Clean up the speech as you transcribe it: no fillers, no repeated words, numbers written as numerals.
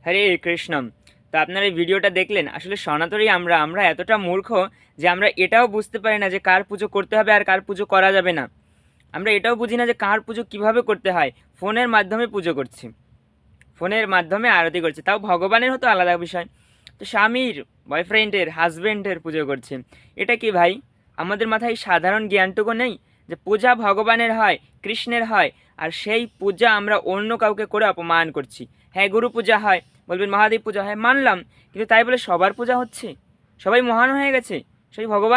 হরে কৃষ্ণম। তো আপনারা এই ভিডিওটা দেখলেন, আসলে সনাতনী আমরা এতটা মূর্খ যে আমরা এটাও বুঝতে পারি না যে কার পুজো করতে হবে আর কার পুজো করা যাবে না। আমরা এটাও বুঝি না যে কার পুজো কিভাবে করতে হয়। ফোনের মাধ্যমে পুজো করছি, ফোনের মাধ্যমে আরতি করছি, তাও ভগবানের হতো আলাদা বিষয়। তো স্বামীর, বয়ফ্রেন্ডের, হাজবেন্ডের পুজো করছে, এটা কি ভাই? আমাদের মাথায় সাধারণ জ্ঞানটুকু নেই যে পূজা ভগবানের হয়, কৃষ্ণের হয়, আর সেই পূজা আমরা অন্য কাউকে করে অপমান করছি। হ্যাঁ, গুরু পূজা হয়, বলবেন মহাদেব পূজা হয়, মানলাম, কিন্তু তাই বলে সবার পূজা হচ্ছে? সবাই মহান হয়ে গেছে, সেই ভগবান